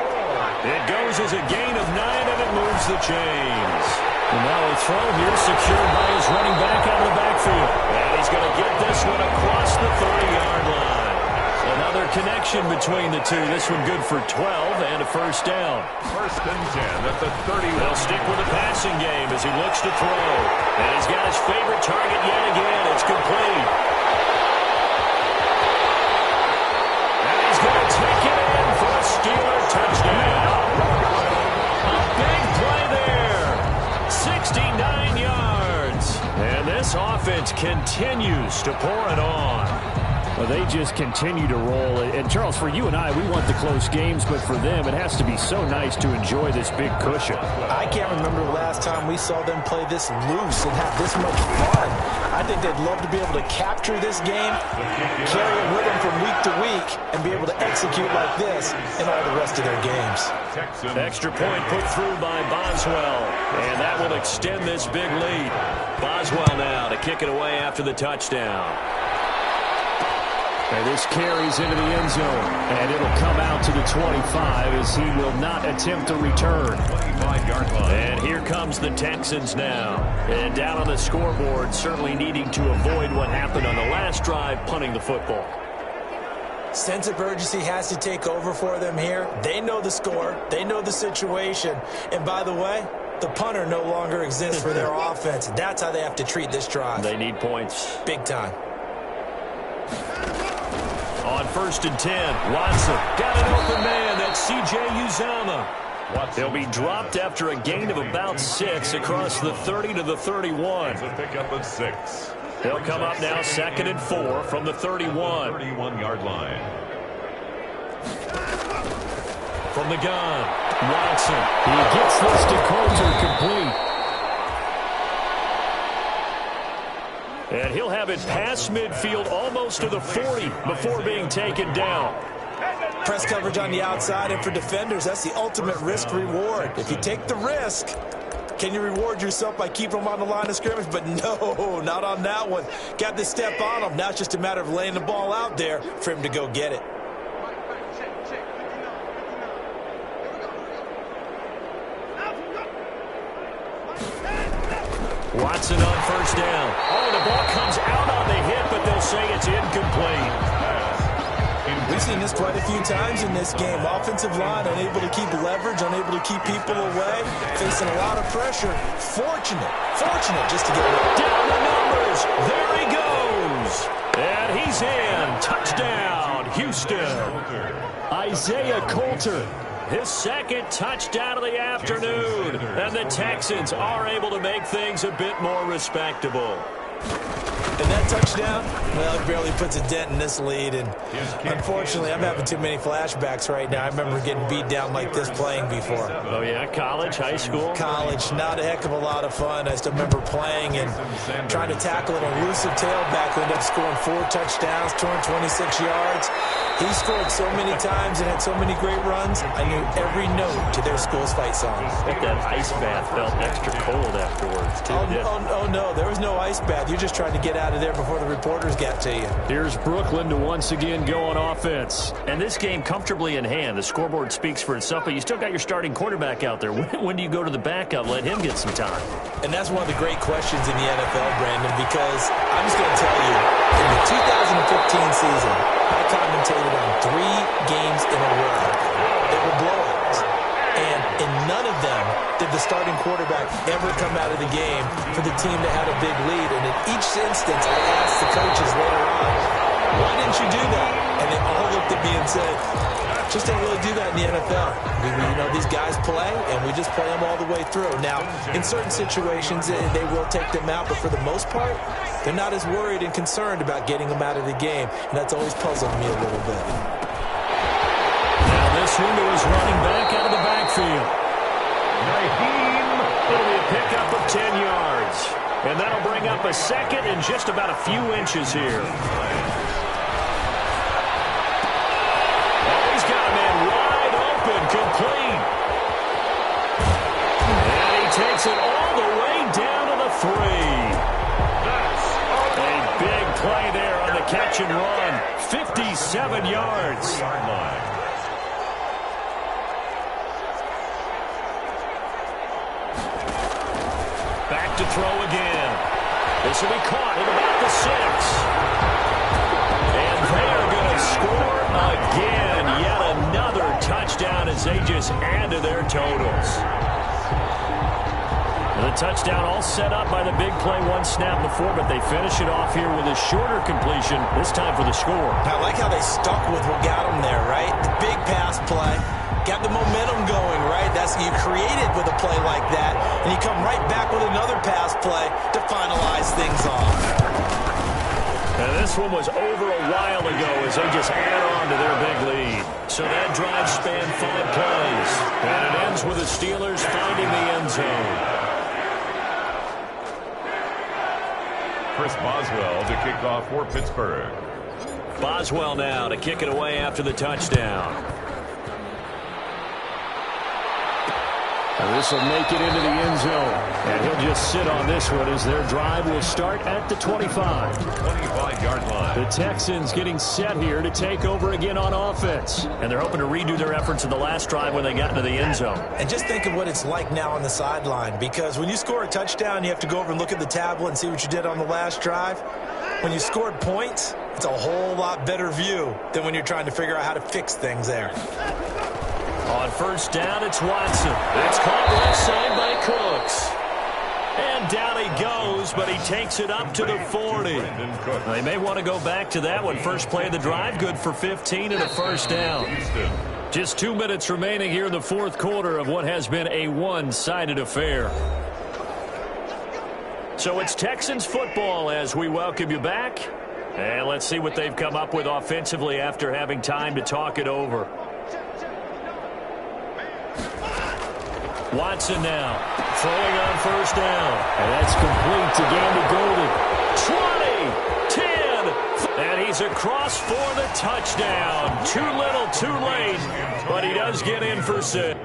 It goes as a gain of 9, and it moves the chains. And now a throw here secured by his running back out of the backfield. And he's going to get this one across the 30-yard line. Another connection between the two. This one good for 12 and a first down. 1st and 10 at the 31. They'll stick with the passing game as he looks to throw. And he's got his favorite target yet again. It's complete. And he's going to take it in for a Steeler touchdown. A big play there. 69 yards. And this offense continues to pour it on. Well, they just continue to roll. And, Charles, for you and I, we want the close games, but for them, it has to be so nice to enjoy this big cushion. I can't remember the last time we saw them play this loose and have this much fun. I think they'd love to be able to capture this game, carry it with them from week to week, and be able to execute like this in all the rest of their games. Extra point put through by Boswell, and that will extend this big lead. Boswell now to kick it away after the touchdown. And this carries into the end zone, and it'll come out to the 25 as he will not attempt a return. 25-yard line. And here comes the Texans now. And down on the scoreboard, certainly needing to avoid what happened on the last drive, punting the football. Sense of urgency has to take over for them here. They know the score. They know the situation. And by the way, the punter no longer exists for their offense. That's how they have to treat this drive. They need points. Big time. On 1st and 10, Watson got an open man. That's C.J. Uzomah. They'll be dropped after a gain of about 6 across the 30 to the 31. It's a pickup of 6. They'll come up now 2nd and 4 from the 31. 31-yard line. From the gun, Watson. He gets this to Coulter, complete. And he'll have it past midfield almost to the 40 before being taken down. Press coverage on the outside, and for defenders, that's the ultimate risk-reward. If you take the risk, can you reward yourself by keeping them on the line of scrimmage? But no, not on that one. Got to step on them. Now it's just a matter of laying the ball out there for him to go get it. Watson on 1st down. Oh, the ball comes out on the hit, but they'll say it's incomplete. We've seen this quite a few times in this game. Offensive line unable to keep leverage, unable to keep people away, facing a lot of pressure. Fortunate just to get it. Down the numbers. There he goes. And he's in. Touchdown, Houston. Isaiah Coulter. His 2nd touchdown of the afternoon. And the Texans are able to make things a bit more respectable. And that touchdown, well, it barely puts a dent in this lead. And unfortunately, I'm having too many flashbacks right now. I remember getting beat down like this playing before. Oh, yeah? College, high school? College, not a heck of a lot of fun. I still remember playing and trying to tackle an elusive tailback who ended up scoring 4 touchdowns, 226 yards. He scored so many times and had so many great runs, I knew every note to their school's fight song. I bet that ice bath felt extra cold afterwards, too. Oh, no, there was no ice bath. You just tried to get out of there before the reporters got to you. Here's Brooklyn to once again go on offense. And this game comfortably in hand. The scoreboard speaks for itself, but you still got your starting quarterback out there. When do you go to the backup, let him get some time? And that's one of the great questions in the NFL, Brandon, because I'm just going to tell you, in the 2015 season, I commentated on 3 games in a row that were blowouts. And in none of them did the starting quarterback ever come out of the game for the team that had a big lead. And in each instance, I asked the coaches later on, Why didn't you do that? And they all looked at me and said, just don't really do that in the NFL. These guys play, and we just play them all the way through. Now, in certain situations, they will take them out, but for the most part, they're not as worried and concerned about getting them out of the game, and that's always puzzled me a little bit. Now this one is running back out of the backfield. It'll be a pickup of 10 yards, and that'll bring up a second in just about a few inches here. Complete. And he takes it all the way down to the 3. A big play there on the catch and run. 57 yards. Back to throw again. This will be caught at about the 6. And they are going to score again. Yet another touchdown as they just add to their totals. And the touchdown all set up by the big play one snap before, but they finish it off here with a shorter completion, this time for the score. I like how they stuck with what got them there, right? The big pass play, got the momentum going, right? That's you create it with a play like that, and you come right back with another pass play to finalize things off. And this one was over a while ago as they just add on to their big lead. So that drive spanned 5 plays. And it ends with the Steelers finding the end zone. Chris Boswell to kick off for Pittsburgh. Boswell now to kick it away after the touchdown. And this will make it into the end zone. And he'll just sit on this one as their drive will start at the 25. 25-yard line. The Texans getting set here to take over again on offense. And they're hoping to redo their efforts in the last drive when they got into the end zone. And just think of what it's like now on the sideline, because when you score a touchdown, you have to go over and look at the tablet and see what you did on the last drive. When you scored points, it's a whole lot better view than when you're trying to figure out how to fix things there. On first down, it's Watson. It's caught left side by Cooks. And down he goes, but he takes it up to the 40. They may want to go back to that one. First play of the drive, good for 15 and a first down. Just 2 minutes remaining here in the fourth quarter of what has been a one-sided affair. So it's Texans football as we welcome you back. And let's see what they've come up with offensively after having time to talk it over. Watson now throwing on first down. And that's complete to Gandy Golden. 20, 10, and he's across for the touchdown. Too little, too late, but he does get in for 6.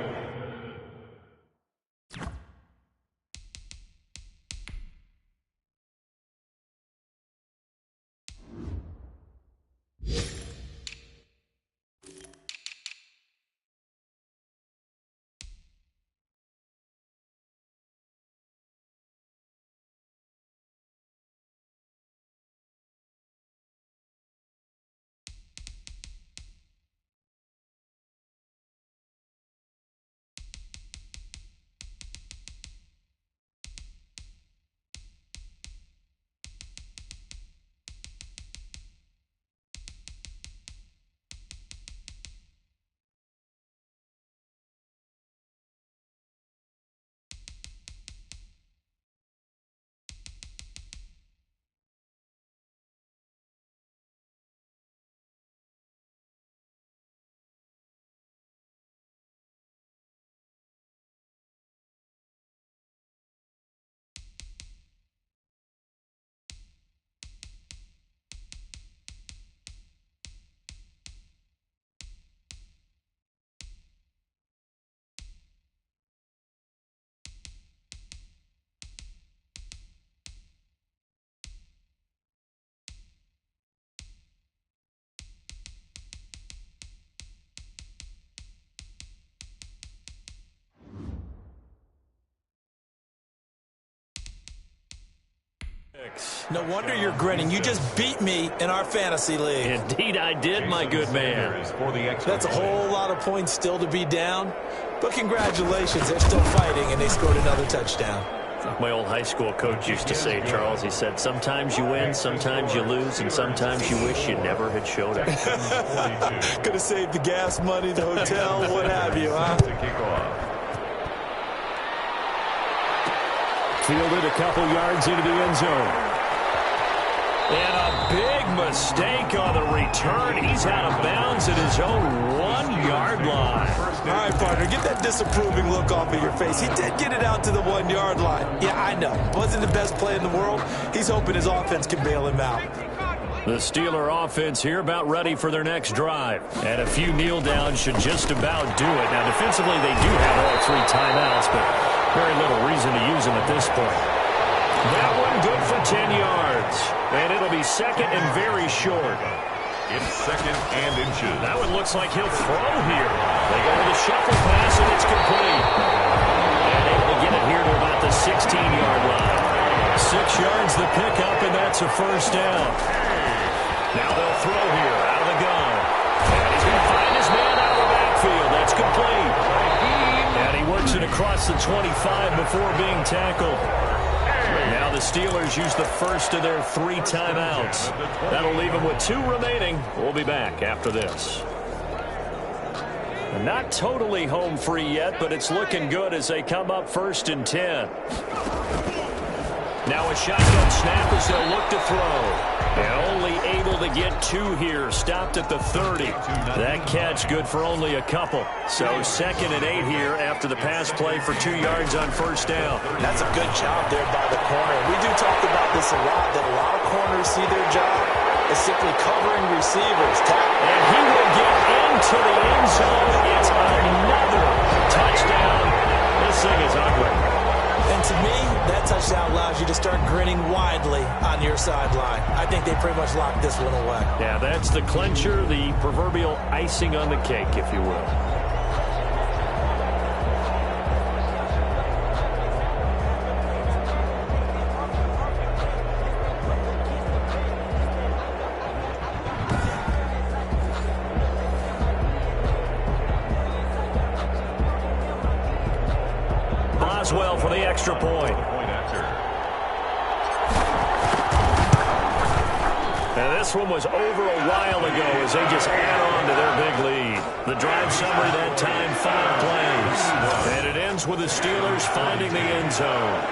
No wonder you're grinning. You just beat me in our fantasy league. Indeed I did, my good man. That's a whole lot of points still to be down. But congratulations, they're still fighting, and they scored another touchdown. My old high school coach used to say, Charles, he said, sometimes you win, sometimes you lose, and sometimes you wish you never had showed up. Could have saved the gas money, the hotel, what have you, huh? Fielded a couple yards into the end zone. And a big mistake on the return. He's out of bounds at his own 1-yard line. All right, partner, get that disapproving look off of your face. He did get it out to the 1-yard line. Yeah, I know. Wasn't the best play in the world. He's hoping his offense can bail him out. The Steeler offense here about ready for their next drive. And a few kneel downs should just about do it. Now, defensively, they do have all 3 timeouts, but very little reason to use them at this point. That one good for 10 yards. And it'll be second and very short. It's second and inches. That one looks like he'll throw here. They go with a shuffle pass, and it's complete. And able to get it here to about the 16-yard line. 6 yards the pickup, and that's a first down. Now they'll throw here out of the gun. And he's going to find his man out of the backfield. That's complete. And he works it across the 25 before being tackled. Now the Steelers use the first of their 3 timeouts. That'll leave them with 2 remaining. We'll be back after this. Not totally home free yet, but it's looking good as they come up 1st and 10. Now a shotgun snap as they'll look to throw. And only able to get 2 here. Stopped at the 30. That catch good for only a couple. So 2nd and 8 here after the pass play for 2 yards on first down. That's a good job there by the corner. We do talk about this a lot, that a lot of corners see their job as simply covering receivers. And he will get into the end zone. It's another touchdown. This thing is ugly. And to me, that touchdown allows you to start grinning widely on your sideline. I think they pretty much locked this one away. Yeah, that's the clincher, the proverbial icing on the cake, if you will. Boswell for the extra point. And this one was over a while ago as they just add on to their big lead. The drive summary that time, 5 plays. And it ends with the Steelers finding the end zone.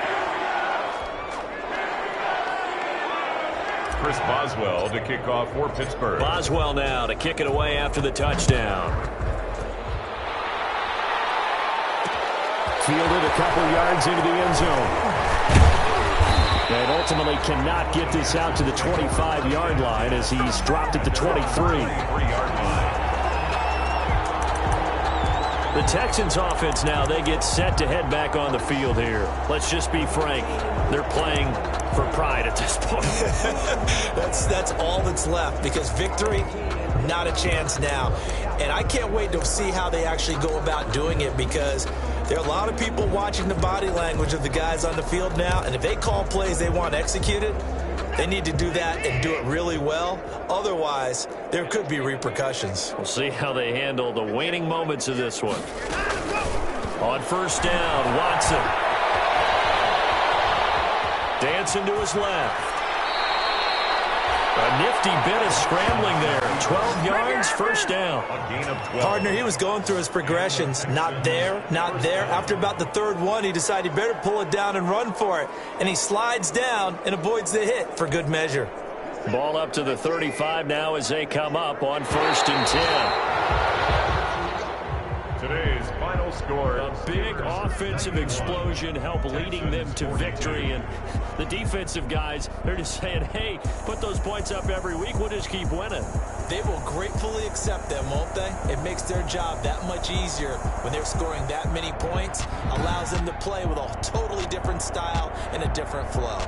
Chris Boswell to kick off for Pittsburgh. Boswell now to kick it away after the touchdown. Fielded a couple yards into the end zone. And ultimately cannot get this out to the 25-yard line as he's dropped at the 23. The Texans offense now, they get set to head back on the field here. Let's just be frank. They're playing for pride at this point. That's all that's left, because victory, not a chance now. And I can't wait to see how they actually go about doing it, because there are a lot of people watching the body language of the guys on the field now, and if they call plays they want executed, they need to do that and do it really well. Otherwise, there could be repercussions. We'll see how they handle the waning moments of this one. On first down, Watson. Dancing to his left. A nifty bit of scrambling there. 12 yards, first down. A gain of 12. Partner, he was going through his progressions. Not there, not there. After about the 3rd one, he decided he better pull it down and run for it. And he slides down and avoids the hit for good measure. Ball up to the 35 now as they come up on 1st and 10. Today's final score. A big offensive explosion helped leading them to victory. And the defensive guys, they're just saying, hey, put those points up every week. We'll just keep winning. They will gratefully accept them, won't they? It makes their job that much easier when they're scoring that many points. Allows them to play with a totally different style and a different flow.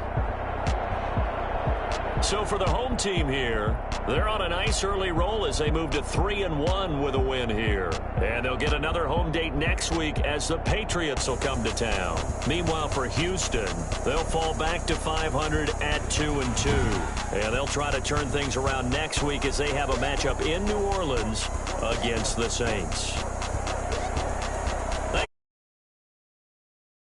So for the home team here, they're on a nice early roll as they move to 3-1 with a win here. And they'll get another home date next week as the Patriots will come to town. Meanwhile, for Houston, they'll fall back to 500 at 2-2. And they'll try to turn things around next week as they have a matchup in New Orleans against the Saints.